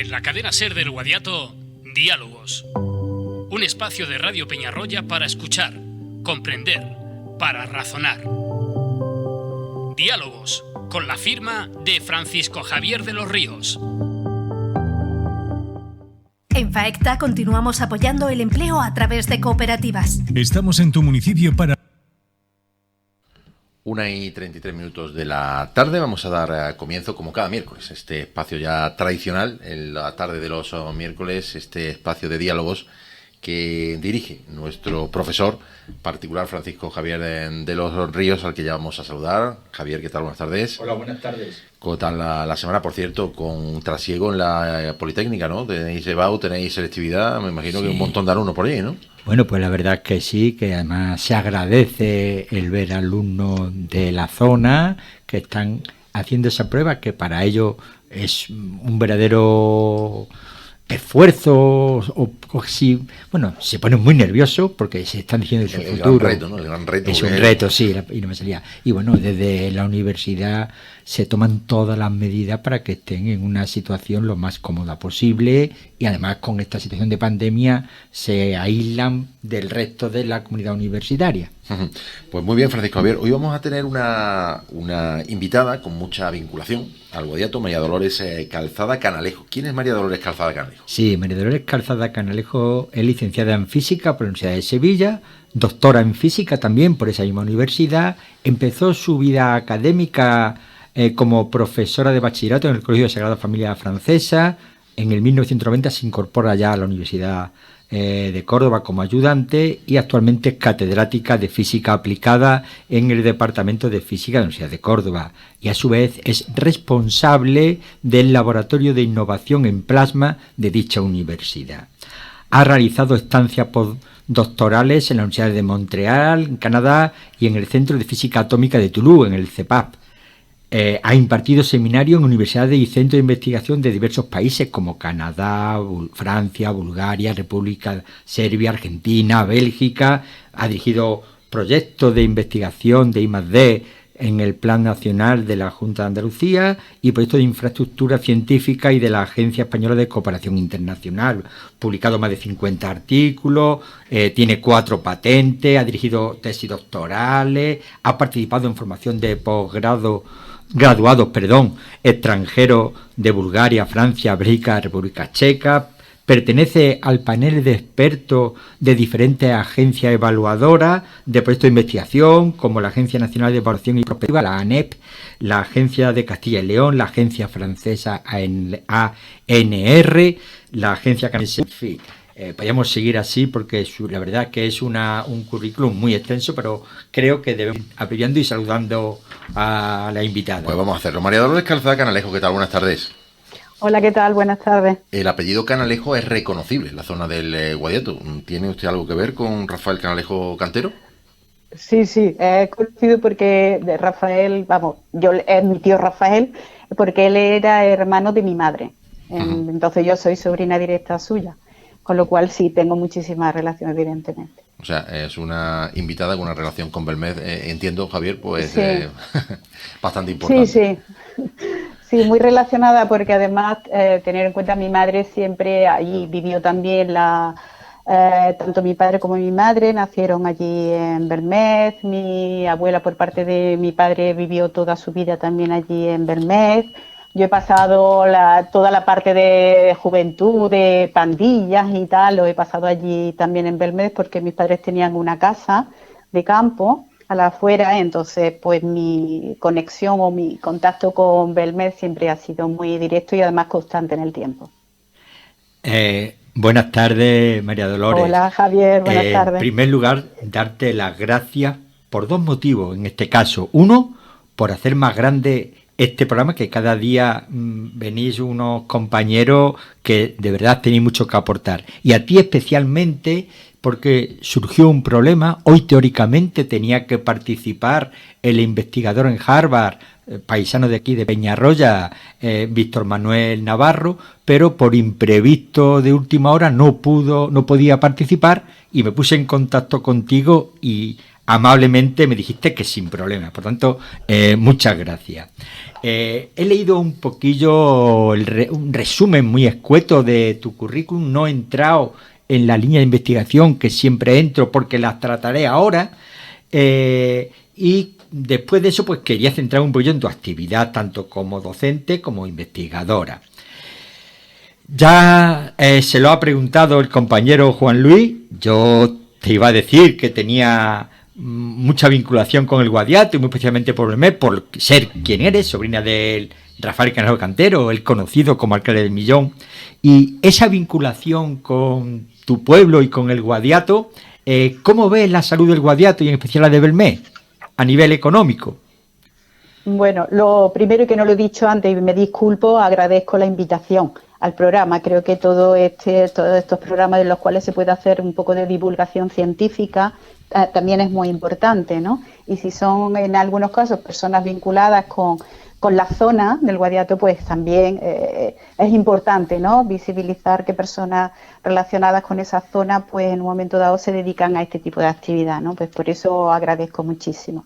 En la cadena SER del Guadiato, Diálogos. Un espacio de Radio Peñarroya para escuchar, comprender, para razonar. Diálogos, con la firma de Francisco Javier de los Ríos. En FAECTA continuamos apoyando el empleo a través de cooperativas. Estamos en tu municipio para... 1:33 de la tarde. Vamos a dar comienzo, como cada miércoles, este espacio ya tradicional, en la tarde de los miércoles, este espacio de diálogos que dirige nuestro profesor particular, Francisco Javier de los Ríos, al que ya vamos a saludar. Javier, ¿qué tal? Buenas tardes. Hola, buenas tardes. ¿Cómo tal la semana, por cierto, con trasiego en la Politécnica, ¿no? Tenéis EBAU, tenéis selectividad, me imagino que un montón de alumnos por ahí, ¿no? Bueno, pues la verdad es que sí, que además se agradece el ver alumnos de la zona que están haciendo esa prueba, que para ellos es un verdadero esfuerzo, o si, bueno, se ponen muy nerviosos porque se están diciendo de su futuro. Gran reto, ¿no? El gran reto. Es un reto, sí, y no me salía. Y bueno, desde la universidad se toman todas las medidas para que estén en una situación lo más cómoda posible, y además con esta situación de pandemia se aíslan del resto de la comunidad universitaria. Pues muy bien, Francisco Javier. Hoy vamos a tener una invitada con mucha vinculación al Guadiato, María Dolores Calzada Canalejo. ¿Quién es María Dolores Calzada Canalejo? Sí, María Dolores Calzada Canalejo es licenciada en Física por la Universidad de Sevilla, doctora en Física también por esa misma universidad. Empezó su vida académica como profesora de bachillerato en el Colegio de Sagrada Familia Francesa. En el 1990 se incorpora ya a la Universidad de Córdoba como ayudante, y actualmente es catedrática de Física Aplicada en el Departamento de Física de la Universidad de Córdoba, y a su vez es responsable del Laboratorio de Innovación en Plasma de dicha universidad. Ha realizado estancias postdoctorales en la Universidad de Montreal, en Canadá, y en el Centro de Física Atómica de Toulouse, en el CEPAP. Ha impartido seminarios en universidades y centros de investigación de diversos países como Canadá, Francia, Bulgaria, República Serbia, Argentina, Bélgica. Ha dirigido proyectos de investigación de I+D en el Plan Nacional de la Junta de Andalucía y proyectos de infraestructura científica y de la Agencia Española de Cooperación Internacional. Publicado más de 50 artículos, tiene 4 patentes, ha dirigido tesis doctorales, ha participado en formación de graduados extranjeros de Bulgaria, Francia, Bélgica, República Checa. Pertenece al panel de expertos de diferentes agencias evaluadoras de proyectos de investigación, como la Agencia Nacional de Evaluación y Prospectiva, la ANEP, la Agencia de Castilla y León, la Agencia Francesa ANR, la Agencia Canadiense. Podríamos seguir así porque la verdad que es un currículum muy extenso, pero creo que debemos ir abreviando y saludando a la invitada. Pues vamos a hacerlo. María Dolores Calzada Canalejo, ¿qué tal? Buenas tardes. Hola, ¿qué tal? Buenas tardes. El apellido Canalejo es reconocible en la zona del Guadiato. ¿Tiene usted algo que ver con Rafael Canalejo Cantero? Sí, es conocido porque de Rafael, es mi tío Rafael, porque él era hermano de mi madre. Entonces yo soy sobrina directa suya. Con lo cual sí, tengo muchísimas relaciones, evidentemente. O sea, es una invitada con una relación con Belmez, entiendo, Javier, pues sí. Bastante importante. Sí, muy relacionada, porque además tener en cuenta mi madre siempre allí vivió también tanto mi padre como mi madre nacieron allí en Belmez. Mi abuela por parte de mi padre vivió toda su vida también allí en Belmez. Yo he pasado toda la parte de juventud, de pandillas y tal, lo he pasado allí también en Belmez, porque mis padres tenían una casa de campo a la afuera, entonces pues mi conexión o mi contacto con Belmez siempre ha sido muy directo y además constante en el tiempo. Buenas tardes, María Dolores. Hola, Javier, buenas tardes. En primer lugar, darte las gracias por 2 motivos en este caso. Uno, por hacer más grande este programa, que cada día venís unos compañeros que de verdad tenéis mucho que aportar. Y a ti especialmente, porque surgió un problema. Hoy teóricamente tenía que participar el investigador en Harvard, paisano de aquí de Peñarroya, Víctor Manuel Navarro, pero por imprevisto de última hora no podía participar, y me puse en contacto contigo y amablemente me dijiste que sin problema. Por tanto, muchas gracias. He leído un poquillo un resumen muy escueto de tu currículum. No he entrado en la línea de investigación que siempre entro porque las trataré ahora. Y después de eso, pues quería centrar un poquillo en tu actividad, tanto como docente como investigadora. Ya se lo ha preguntado el compañero Juan Luis. Yo te iba a decir que tenía mucha vinculación con el Guadiato y muy especialmente por Belmez, por ser quien eres, sobrina de Rafael Canalejo Cantero, el conocido como alcalde del Millón. Y esa vinculación con tu pueblo y con el Guadiato, ¿cómo ves la salud del Guadiato y en especial la de Belmez a nivel económico? Bueno, lo primero, que no lo he dicho antes y me disculpo, agradezco la invitación al programa. Creo que todos estos programas en los cuales se puede hacer un poco de divulgación científica también es muy importante, ¿no? Y si son en algunos casos personas vinculadas con la zona del Guadiato, pues también es importante, ¿no? Visibilizar que personas relacionadas con esa zona, pues en un momento dado se dedican a este tipo de actividad, ¿no? Pues por eso agradezco muchísimo.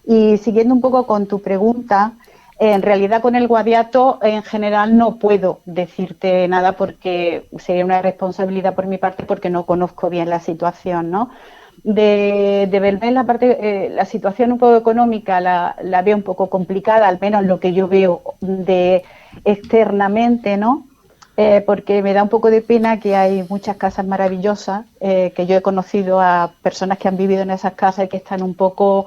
Y siguiendo un poco con tu pregunta, en realidad con el Guadiato en general no puedo decirte nada porque sería una responsabilidad por mi parte porque no conozco bien la situación, ¿no? De Belmez la situación un poco económica la veo un poco complicada, al menos lo que yo veo de externamente, ¿no? Porque me da un poco de pena que hay muchas casas maravillosas, que yo he conocido a personas que han vivido en esas casas y que están un poco,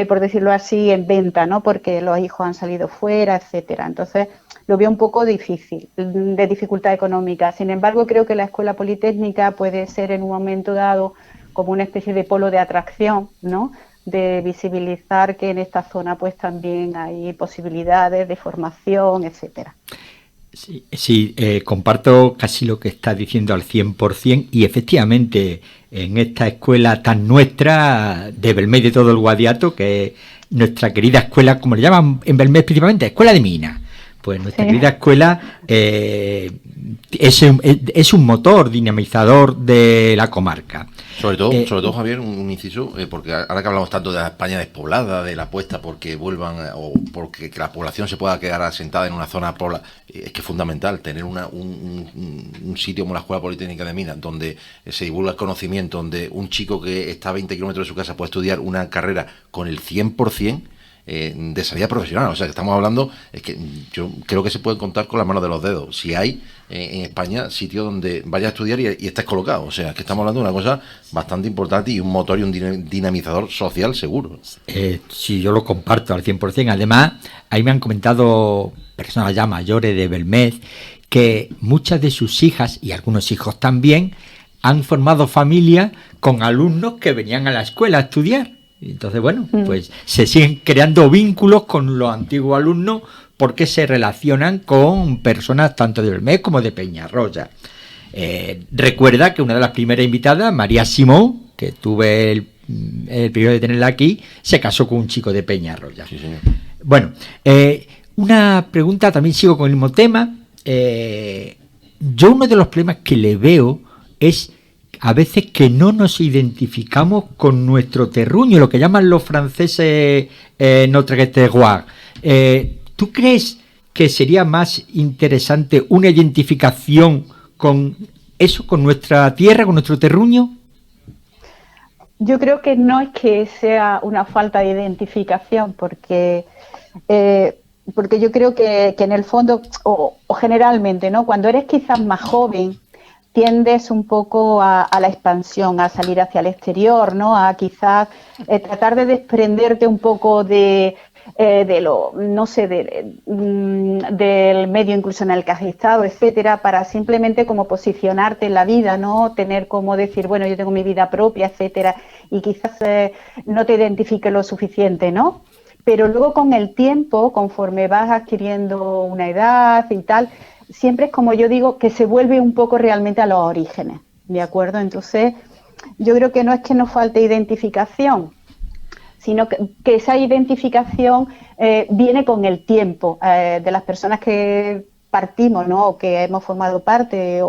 por decirlo así, en venta, ¿no? Porque los hijos han salido fuera, etcétera. Entonces, lo veo un poco difícil, de dificultad económica. Sin embargo, creo que la Escuela Politécnica puede ser en un momento dado como una especie de polo de atracción, ¿no? De visibilizar que en esta zona pues también hay posibilidades de formación, etcétera. Sí, comparto casi lo que estás diciendo al 100% y efectivamente en esta escuela tan nuestra de Belmez de todo el Guadiato, que es nuestra querida escuela, como le llaman en Belmez principalmente, Escuela de Minas. Pues nuestra querida escuela es un motor dinamizador de la comarca. Sobre todo, Javier, un inciso, porque ahora que hablamos tanto de la España despoblada, de la apuesta porque vuelvan o porque que la población se pueda quedar asentada en una zona poblada, es que es fundamental tener un sitio como la Escuela Politécnica de Minas, donde se divulga el conocimiento, donde un chico que está a 20 kilómetros de su casa puede estudiar una carrera con el 100%, de salida profesional. O sea, que estamos hablando, es que yo creo que se pueden contar con las manos de los dedos. Si hay en España sitios donde vayas a estudiar y estés colocado. O sea, que estamos hablando de una cosa bastante importante y un motor y un dinamizador social seguro. Sí, yo lo comparto al 100%. Además, ahí me han comentado personas ya mayores de Belmez que muchas de sus hijas y algunos hijos también han formado familia con alumnos que venían a la escuela a estudiar. Entonces, bueno, pues se siguen creando vínculos con los antiguos alumnos porque se relacionan con personas tanto de Belmez como de Peñarroya. Recuerda que una de las primeras invitadas, María Simón, que tuve el privilegio de tenerla aquí, se casó con un chico de Peñarroya. Sí, señor. Bueno, una pregunta, también sigo con el mismo tema. Yo uno de los problemas que le veo es a veces que no nos identificamos con nuestro terruño, lo que llaman los franceses notre terroir. ¿Tú crees que sería más interesante una identificación con eso, con nuestra tierra, con nuestro terruño? Yo creo que no es que sea una falta de identificación, porque yo creo que en el fondo, o generalmente, ¿no? Cuando eres quizás más joven, tiendes un poco a la expansión, a salir hacia el exterior, ¿no? A quizás tratar de desprenderte un poco de lo, no sé, del medio incluso en el que has estado, etcétera, para simplemente como posicionarte en la vida, ¿no? Tener como decir, bueno, yo tengo mi vida propia, etcétera, y quizás no te identifique lo suficiente, ¿no? Pero luego con el tiempo, conforme vas adquiriendo una edad y tal, siempre es como yo digo, que se vuelve un poco realmente a los orígenes, ¿de acuerdo? Entonces, yo creo que no es que nos falte identificación, sino que esa identificación viene con el tiempo de las personas que partimos, ¿no? O que hemos formado parte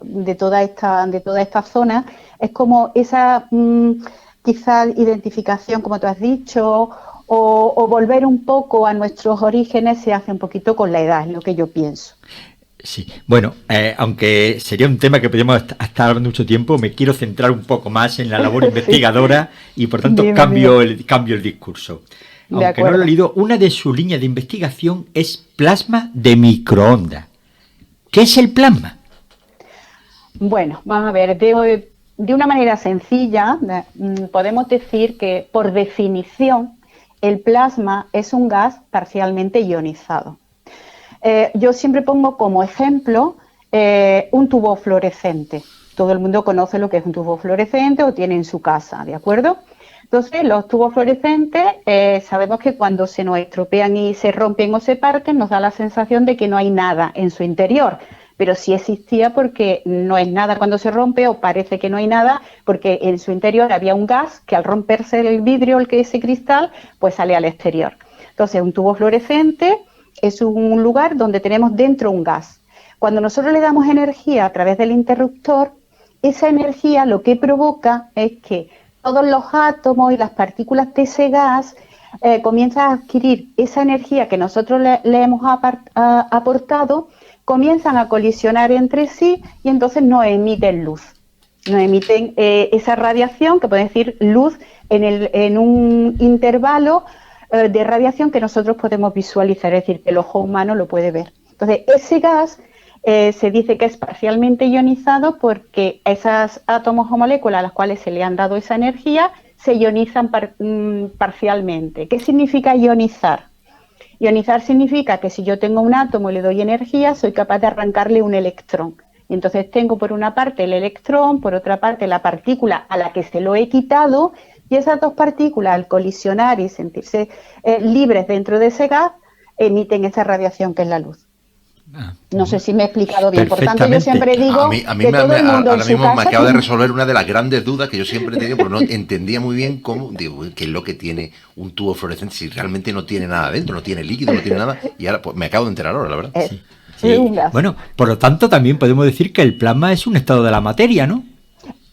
de toda esta zona. Es como esa quizás identificación, como tú has dicho, o volver un poco a nuestros orígenes se hace un poquito con la edad, es lo que yo pienso. Sí, bueno, aunque sería un tema que podríamos estar hablando mucho tiempo, me quiero centrar un poco más en la labor investigadora y por tanto cambio el discurso. Aunque no lo he leído, una de sus líneas de investigación es plasma de microondas. ¿Qué es el plasma? Bueno, vamos a ver, de una manera sencilla podemos decir que por definición el plasma es un gas parcialmente ionizado. Yo siempre pongo como ejemplo un tubo fluorescente. Todo el mundo conoce lo que es un tubo fluorescente o tiene en su casa, ¿de acuerdo? Entonces, los tubos fluorescentes sabemos que cuando se nos estropean y se rompen o se parten, nos da la sensación de que no hay nada en su interior. Pero sí existía porque no es nada cuando se rompe o parece que no hay nada porque en su interior había un gas que al romperse el vidrio, ese cristal, pues sale al exterior. Entonces, un tubo fluorescente es un lugar donde tenemos dentro un gas. Cuando nosotros le damos energía a través del interruptor, esa energía lo que provoca es que todos los átomos y las partículas de ese gas comienzan a adquirir esa energía que nosotros le hemos aportado, comienzan a colisionar entre sí y entonces nos emiten luz. Nos emiten esa radiación, que puede decir luz, en un intervalo de radiación que nosotros podemos visualizar, es decir, que el ojo humano lo puede ver. Entonces, ese gas se dice que es parcialmente ionizado porque esos átomos o moléculas a las cuales se le han dado esa energía se ionizan parcialmente. ¿Qué significa ionizar? Ionizar significa que si yo tengo un átomo y le doy energía, soy capaz de arrancarle un electrón. Y entonces tengo por una parte el electrón, por otra parte la partícula a la que se lo he quitado, y esas dos partículas al colisionar y sentirse libres dentro de ese gas, emiten esa radiación que es la luz. No sé si me he explicado bien. Por tanto, yo siempre digo a mí que todo el mundo ahora en su mismo me casa acaba de resolver una de las grandes dudas que yo siempre he tenido, pero no entendía muy bien cómo, digo, qué es lo que tiene un tubo fluorescente si realmente no tiene nada dentro, no tiene líquido, no tiene nada, y ahora pues, me acabo de enterar ahora, la verdad. Sí. Bueno, por lo tanto, también podemos decir que el plasma es un estado de la materia, ¿no?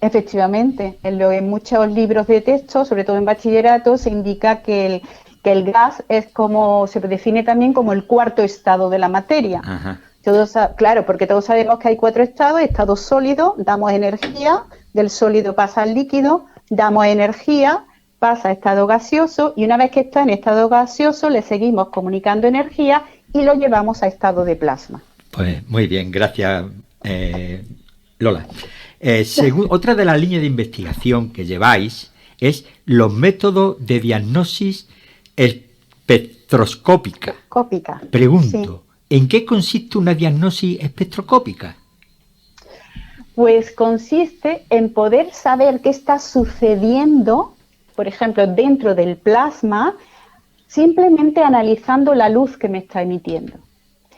Efectivamente, en muchos libros de texto, sobre todo en bachillerato, se indica que el gas es como, se define también como el cuarto estado de la materia. Ajá. Claro, porque todos sabemos que hay 4 estados: estado sólido, damos energía, del sólido pasa al líquido, damos energía, pasa a estado gaseoso, y una vez que está en estado gaseoso le seguimos comunicando energía y lo llevamos a estado de plasma. Pues muy bien, gracias Lola. Otra de las líneas de investigación que lleváis es los métodos de diagnosis espectroscópica. Pregunto, sí. ¿En qué consiste una diagnosis espectroscópica? Pues consiste en poder saber qué está sucediendo, por ejemplo, dentro del plasma, simplemente analizando la luz que me está emitiendo.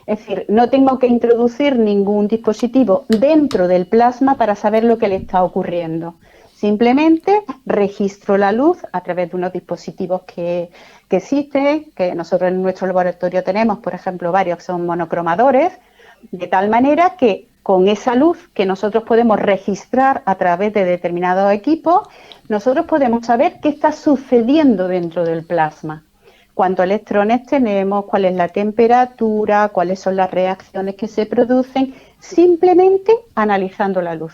Es decir, no tengo que introducir ningún dispositivo dentro del plasma para saber lo que le está ocurriendo. Simplemente registro la luz a través de unos dispositivos que existen, que nosotros en nuestro laboratorio tenemos, por ejemplo, varios que son monocromadores, de tal manera que con esa luz que nosotros podemos registrar a través de determinados equipos, nosotros podemos saber qué está sucediendo dentro del plasma. Cuántos electrones tenemos, cuál es la temperatura, cuáles son las reacciones que se producen, simplemente analizando la luz.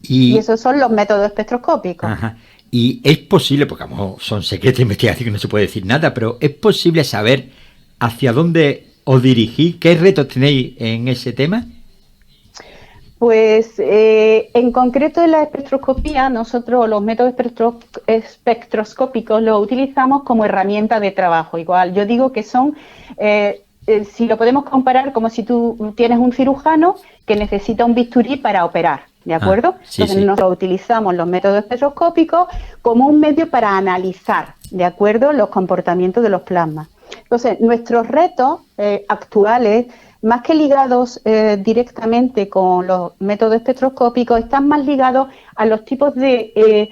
Y esos son los métodos espectroscópicos. Ajá. Y es posible, porque como son secretos de investigación que no se puede decir nada, pero es posible saber hacia dónde os dirigís, qué retos tenéis en ese tema. Pues en concreto en la espectroscopía, nosotros los métodos espectroscópicos los utilizamos como herramienta de trabajo. Igual, yo digo que son, si lo podemos comparar como si tú tienes un cirujano que necesita un bisturí para operar, ¿de acuerdo? Sí, entonces sí. nosotros utilizamos los métodos espectroscópicos como un medio para analizar, ¿de acuerdo?, los comportamientos de los plasmas. Entonces, nuestros retos actuales, más que ligados directamente con los métodos espectroscópicos, están más ligados a los tipos de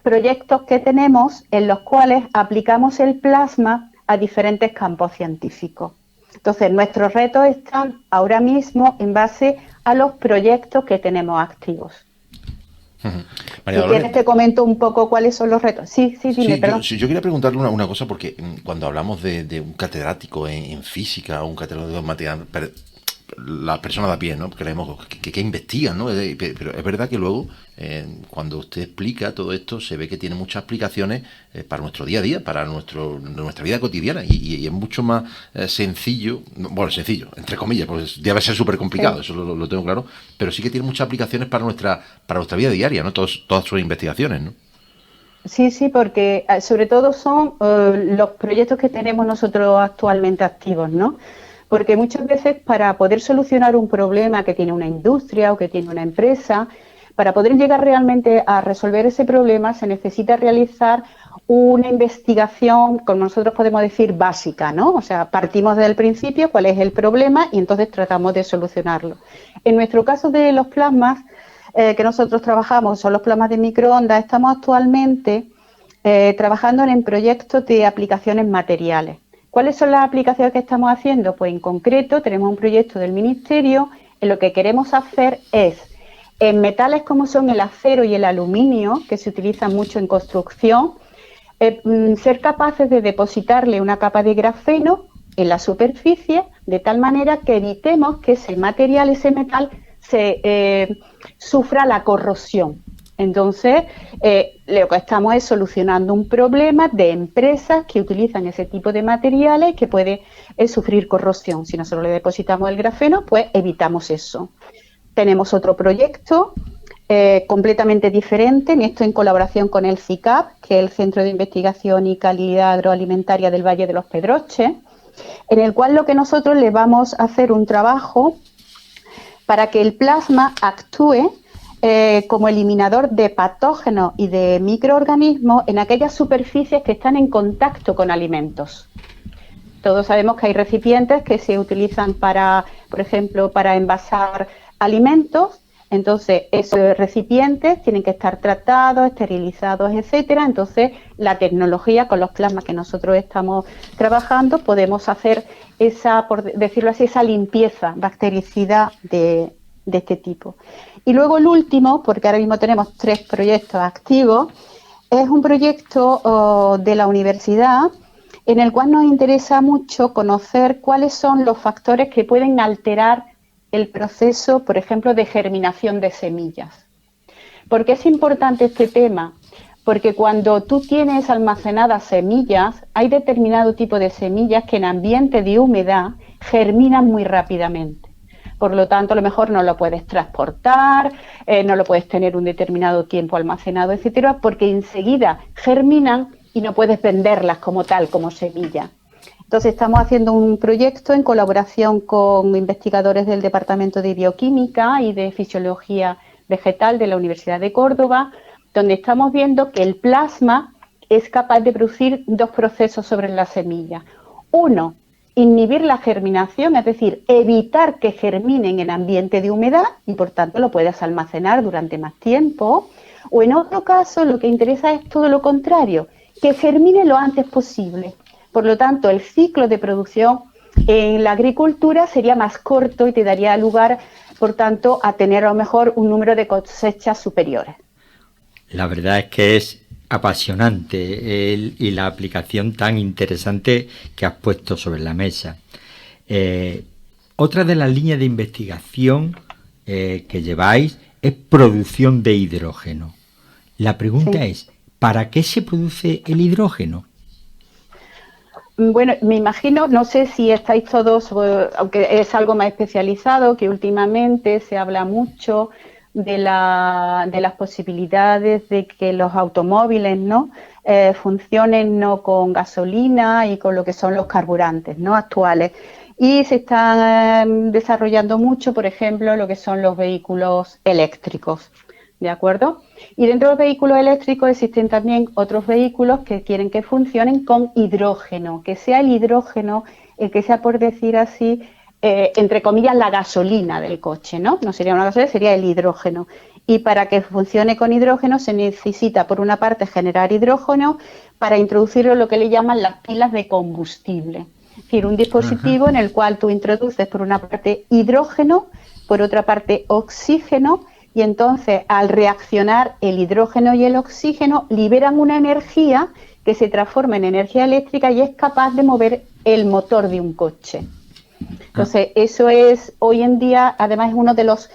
proyectos que tenemos en los cuales aplicamos el plasma a diferentes campos científicos. Entonces, nuestros retos están ahora mismo en base a los proyectos que tenemos activos. María Si Dolores, quieres te comento un poco cuáles son los retos. Sí, dime, perdón. yo quería preguntarle una cosa, porque cuando hablamos de un catedrático en física o un catedrático en matemáticas, la persona de a pie, ¿no? Creemos que investigan, ¿no? Pero es verdad que luego, cuando usted explica todo esto, se ve que tiene muchas aplicaciones para nuestro día a día, para nuestra vida cotidiana, y es mucho más sencillo, sencillo, entre comillas, pues debe ser súper complicado, sí. Eso lo tengo claro, pero sí que tiene muchas aplicaciones para nuestra vida diaria, ¿no? Todas sus investigaciones, ¿no? Sí, porque sobre todo son los proyectos que tenemos nosotros actualmente activos, ¿no? Porque muchas veces para poder solucionar un problema que tiene una industria o que tiene una empresa, para poder llegar realmente a resolver ese problema se necesita realizar una investigación, como nosotros podemos decir, básica, ¿no? O sea, partimos del principio, cuál es el problema y entonces tratamos de solucionarlo. En nuestro caso de los plasmas que nosotros trabajamos, son los plasmas de microondas, estamos actualmente trabajando en proyectos de aplicaciones materiales. ¿Cuáles son las aplicaciones que estamos haciendo? Pues en concreto tenemos un proyecto del Ministerio en lo que queremos hacer es, en metales como son el acero y el aluminio, que se utilizan mucho en construcción, ser capaces de depositarle una capa de grafeno en la superficie de tal manera que evitemos que ese material, ese metal, sufra la corrosión. Entonces, lo que estamos es solucionando un problema de empresas que utilizan ese tipo de materiales que puede sufrir corrosión. Si nosotros le depositamos el grafeno, pues evitamos eso. Tenemos otro proyecto completamente diferente, en esto en colaboración con el CICAP, que es el Centro de Investigación y Calidad Agroalimentaria del Valle de los Pedroches, en el cual lo que nosotros le vamos a hacer un trabajo para que el plasma actúe como eliminador de patógenos y de microorganismos en aquellas superficies que están en contacto con alimentos. Todos sabemos que hay recipientes que se utilizan para, por ejemplo, para envasar alimentos. Entonces, esos recipientes tienen que estar tratados, esterilizados, etcétera. Entonces, la tecnología con los plasmas que nosotros estamos trabajando, podemos hacer esa, por decirlo así, esa limpieza bactericida de este tipo. Y luego el último, porque ahora mismo tenemos 3 proyectos activos, es un proyecto de la universidad en el cual nos interesa mucho conocer cuáles son los factores que pueden alterar el proceso, por ejemplo, de germinación de semillas. ¿Por qué es importante este tema? Porque cuando tú tienes almacenadas semillas, hay determinado tipo de semillas que en ambiente de humedad germinan muy rápidamente. Por lo tanto, a lo mejor no lo puedes transportar, no lo puedes tener un determinado tiempo almacenado, etcétera, porque enseguida germinan y no puedes venderlas como tal, como semilla. Entonces, estamos haciendo un proyecto en colaboración con investigadores del Departamento de Bioquímica y de Fisiología Vegetal de la Universidad de Córdoba, donde estamos viendo que el plasma es capaz de producir 2 procesos sobre la semilla. Uno, inhibir la germinación, es decir, evitar que germinen en ambiente de humedad y por tanto lo puedas almacenar durante más tiempo. O en otro caso, lo que interesa es todo lo contrario, que germine lo antes posible. Por lo tanto, el ciclo de producción en la agricultura sería más corto y te daría lugar, por tanto, a tener a lo mejor un número de cosechas superiores. La verdad es que es apasionante y la aplicación tan interesante que has puesto sobre la mesa. Otra de las líneas de investigación que lleváis es producción de hidrógeno. La pregunta es, ¿para qué se produce el hidrógeno? Bueno, me imagino, no sé si estáis todos, aunque es algo más especializado, que últimamente se habla mucho de las posibilidades de que los automóviles, ¿no?, funcionen no con gasolina y con lo que son los carburantes, ¿no?, actuales. Y se están desarrollando mucho, por ejemplo, lo que son los vehículos eléctricos, ¿de acuerdo? Y dentro de los vehículos eléctricos existen también otros vehículos que quieren que funcionen con hidrógeno, que sea el hidrógeno el que sea, por decir así, entre comillas, la gasolina del coche, ¿no? No sería una gasolina, sería el hidrógeno. Y para que funcione con hidrógeno se necesita, por una parte, generar hidrógeno para introducirlo en lo que le llaman las pilas de combustible. Es decir, un dispositivo en el cual tú introduces, por una parte, hidrógeno, por otra parte, oxígeno, y entonces al reaccionar el hidrógeno y el oxígeno liberan una energía que se transforma en energía eléctrica y es capaz de mover el motor de un coche. Entonces, eso es hoy en día, además, es uno de los,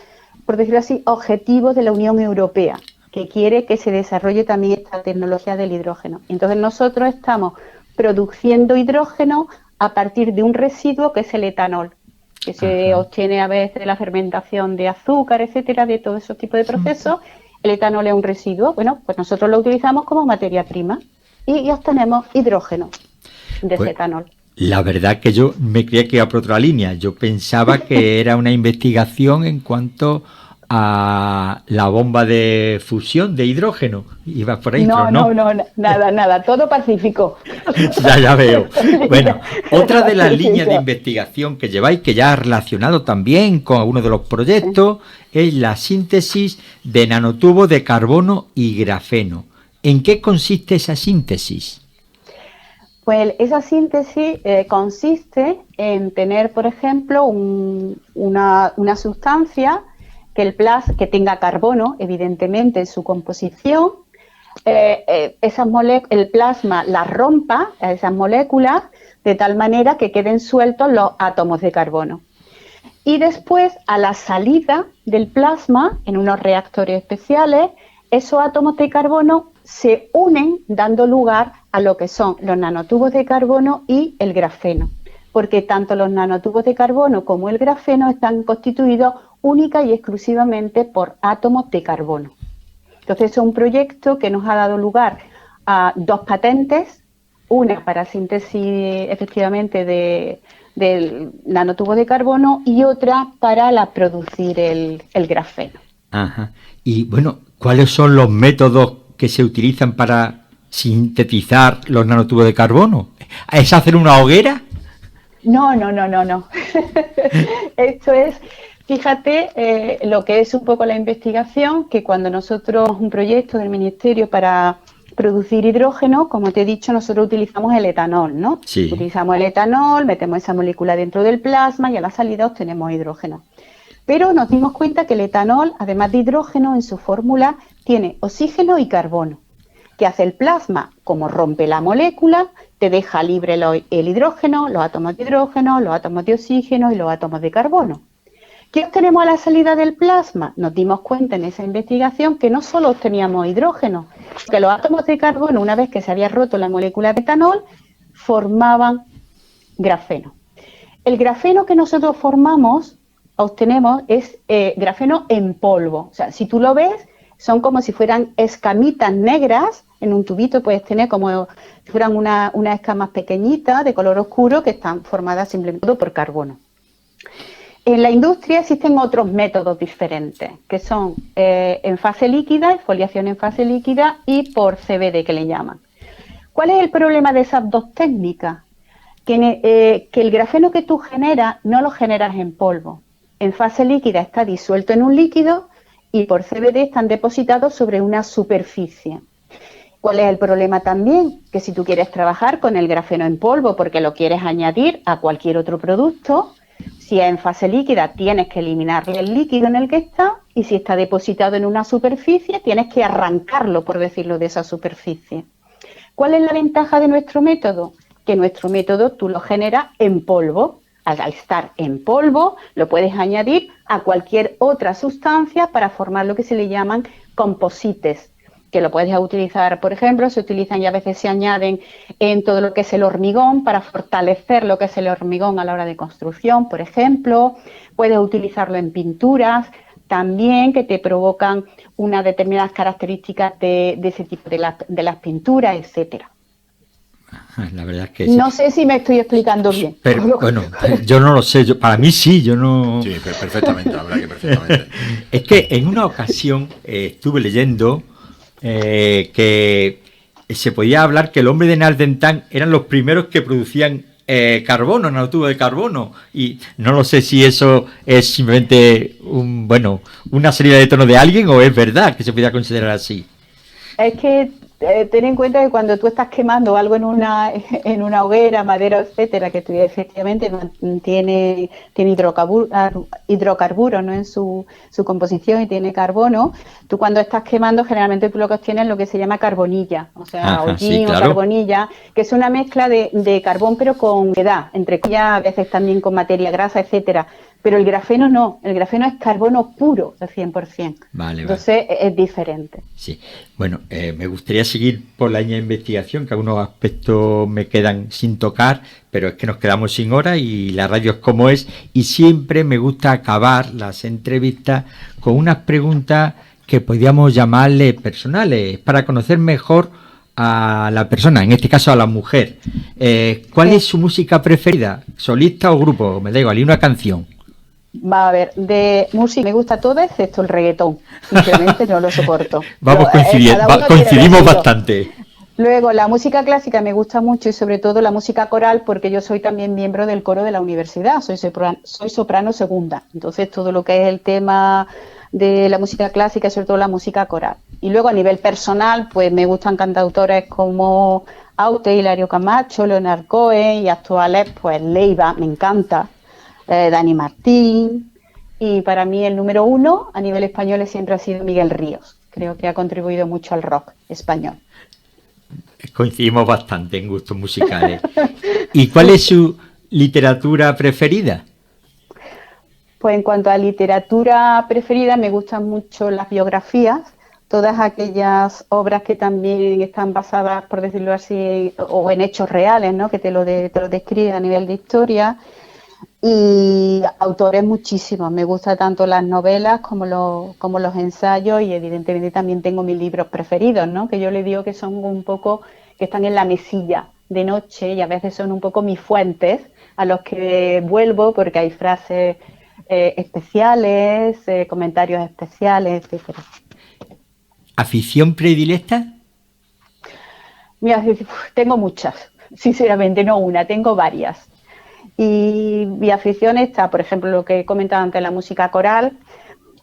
por decirlo así, objetivos de la Unión Europea, que quiere que se desarrolle también esta tecnología del hidrógeno. Entonces, nosotros estamos produciendo hidrógeno a partir de un residuo que es el etanol, que se obtiene a veces de la fermentación de azúcar, etcétera, de todos esos tipos de procesos. El etanol es un residuo. Bueno, pues nosotros lo utilizamos como materia prima y obtenemos hidrógeno de ese etanol. La verdad que yo me creía que iba por otra línea. Yo pensaba que era una investigación en cuanto a la bomba de fusión de hidrógeno. Iba por ahí, no, nada, todo pacífico. Ya veo. Bueno, otra de las líneas de investigación que lleváis, que ya ha relacionado también con algunos de los proyectos, es la síntesis de nanotubos de carbono y grafeno. ¿En qué consiste esa síntesis? Pues esa síntesis consiste en tener, por ejemplo, una sustancia que tenga carbono, evidentemente, en su composición. El plasma las rompa, esas moléculas, de tal manera que queden sueltos los átomos de carbono. Y después, a la salida del plasma, en unos reactores especiales, esos átomos de carbono se unen dando lugar a lo que son los nanotubos de carbono y el grafeno, porque tanto los nanotubos de carbono como el grafeno están constituidos única y exclusivamente por átomos de carbono. Entonces es un proyecto que nos ha dado lugar a 2 patentes, una para síntesis efectivamente del nanotubo de carbono y otra para producir el grafeno. Ajá. Y bueno, ¿cuáles son los métodos que se utilizan para sintetizar los nanotubos de carbono? ¿Es hacer una hoguera? No. Esto es, fíjate, lo que es un poco la investigación, que cuando nosotros, un proyecto del Ministerio para producir hidrógeno, como te he dicho, nosotros utilizamos el etanol, ¿no? Sí. Utilizamos el etanol, metemos esa molécula dentro del plasma y a la salida obtenemos hidrógeno. Pero nos dimos cuenta que el etanol, además de hidrógeno, en su fórmula tiene oxígeno y carbono. ¿Qué hace el plasma? Como rompe la molécula, te deja libre el hidrógeno, los átomos de hidrógeno, los átomos de oxígeno y los átomos de carbono. ¿Qué obtenemos a la salida del plasma? Nos dimos cuenta en esa investigación que no solo obteníamos hidrógeno, que los átomos de carbono, una vez que se había roto la molécula de etanol, formaban grafeno. El grafeno que nosotros obtenemos es grafeno en polvo. O sea, si tú lo ves, son como si fueran escamitas negras. En un tubito puedes tener como si fueran unas escamas pequeñitas de color oscuro que están formadas simplemente por carbono. En la industria existen otros métodos diferentes, que son en fase líquida, exfoliación en fase líquida y por CVD, que le llaman. ¿Cuál es el problema de esas dos técnicas? Que el grafeno que tú generas no lo generas en polvo. En fase líquida está disuelto en un líquido y por CVD están depositados sobre una superficie. ¿Cuál es el problema también? Que si tú quieres trabajar con el grafeno en polvo porque lo quieres añadir a cualquier otro producto, si es en fase líquida tienes que eliminarle el líquido en el que está y si está depositado en una superficie tienes que arrancarlo, por decirlo, de esa superficie. ¿Cuál es la ventaja de nuestro método? Que nuestro método tú lo generas en polvo. Al estar en polvo, lo puedes añadir a cualquier otra sustancia para formar lo que se le llaman composites, que lo puedes utilizar, por ejemplo, se utilizan y a veces se añaden en todo lo que es el hormigón para fortalecer lo que es el hormigón a la hora de construcción, por ejemplo. Puedes utilizarlo en pinturas también que te provocan unas determinadas características de ese tipo de las pinturas, etcétera. La verdad es que sí. No sé si me estoy explicando bien. Pero, bueno, yo no lo sé. Para mí sí, yo no... Sí, perfectamente, la verdad que perfectamente. Es que en una ocasión estuve leyendo que se podía hablar que el hombre de Neandertal eran los primeros que producían carbono, nanotubos de carbono. Y no lo sé si eso es simplemente una salida de tono de alguien o es verdad que se podía considerar así. Es que ten en cuenta que cuando tú estás quemando algo en una hoguera, madera, etcétera, que efectivamente tiene hidrocarburos, ¿no?, en su composición, y tiene carbono, tú cuando estás quemando generalmente tú lo que obtienes es lo que se llama carbonilla, o sea, hollín, sí, claro, o carbonilla, que es una mezcla de carbón pero con humedad, entre comillas, a veces también con materia grasa, etcétera. Pero el grafeno no, el grafeno es carbono puro, al 100%. Vale. Entonces es diferente. Sí, bueno, me gustaría seguir por la línea de investigación, que algunos aspectos me quedan sin tocar, pero es que nos quedamos sin hora y la radio es como es, y siempre me gusta acabar las entrevistas con unas preguntas que podríamos llamarle personales, para conocer mejor a la persona, en este caso a la mujer. ¿Cuál es su música preferida? ¿Solista o grupo? Me da igual, y una canción. Va a ver, de música me gusta toda excepto el reggaetón. Sinceramente no lo soporto. Vamos, coincidimos bastante. Luego, la música clásica me gusta mucho, y sobre todo la música coral, porque yo soy también miembro del coro de la universidad, soy soprano segunda. Entonces, todo lo que es el tema de la música clásica y sobre todo la música coral. Y luego, a nivel personal, pues me gustan cantautores como Aute, Hilario Camacho, Leonard Cohen, y actuales, pues Leiva, me encanta. Dani Martín, y para mí el número 1 a nivel español siempre ha sido Miguel Ríos. Creo que ha contribuido mucho al rock español. Coincidimos bastante en gustos musicales. ¿Y cuál es su literatura preferida? Pues en cuanto a literatura preferida, me gustan mucho las biografías, todas aquellas obras que también están basadas, por decirlo así, o en hechos reales, ¿no?, que te lo describe a nivel de historia. Y autores muchísimos, me gustan tanto las novelas como los ensayos, y evidentemente también tengo mis libros preferidos, ¿no?, que yo le digo que son un poco, que están en la mesilla de noche, y a veces son un poco mis fuentes a los que vuelvo porque hay frases especiales, comentarios especiales, etcétera. ¿Afición predilecta? Mira, tengo muchas, sinceramente, no una, tengo varias. Y mi afición está, por ejemplo, lo que he comentado antes, la música coral.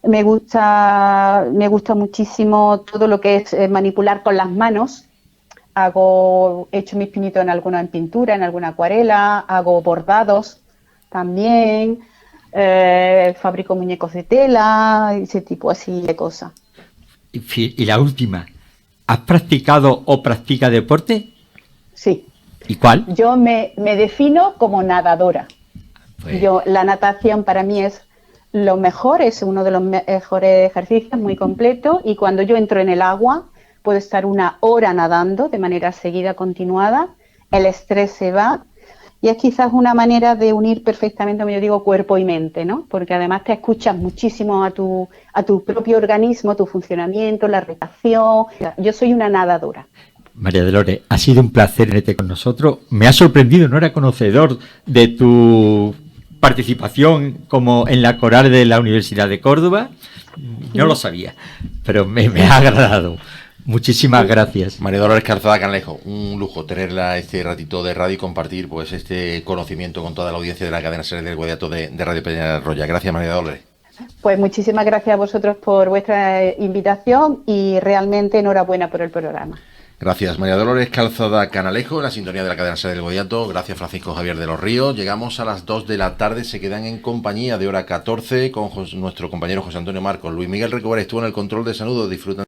Me gusta muchísimo todo lo que es manipular con las manos. He hecho mis pinitos en pintura, en alguna acuarela, hago bordados también, fabrico muñecos de tela, ese tipo así de cosas. Y la última, ¿has practicado o practica deporte? Sí. ¿Y cuál? Yo me defino como nadadora. Pues... la natación para mí es lo mejor, es uno de los mejores ejercicios, muy completo, y cuando yo entro en el agua puedo estar 1 hora nadando de manera seguida, continuada, el estrés se va, y es quizás una manera de unir perfectamente, como yo digo, cuerpo y mente, ¿no? Porque además te escuchas muchísimo a tu propio organismo, tu funcionamiento, la respiración. Yo soy una nadadora. María Dolores, ha sido un placer tenerte con nosotros. Me ha sorprendido, no era conocedor de tu participación como en la coral de la Universidad de Córdoba. No lo sabía, pero me ha agradado. Muchísimas gracias. María Dolores Calzada Canalejo, un lujo tenerla este ratito de radio y compartir pues este conocimiento con toda la audiencia de la cadena SER del Guadiato de Radio Peñarroya. Gracias, María Dolores. Pues muchísimas gracias a vosotros por vuestra invitación y realmente enhorabuena por el programa. Gracias, María Dolores Calzada Canalejo, en la sintonía de la cadena SER del Guadiato. Gracias, Francisco Javier de los Ríos. Llegamos a las 2 de la tarde, se quedan en compañía de hora 14 con nuestro compañero José Antonio Marcos. Luis Miguel Recobar estuvo en el control de saludos. Disfrutan.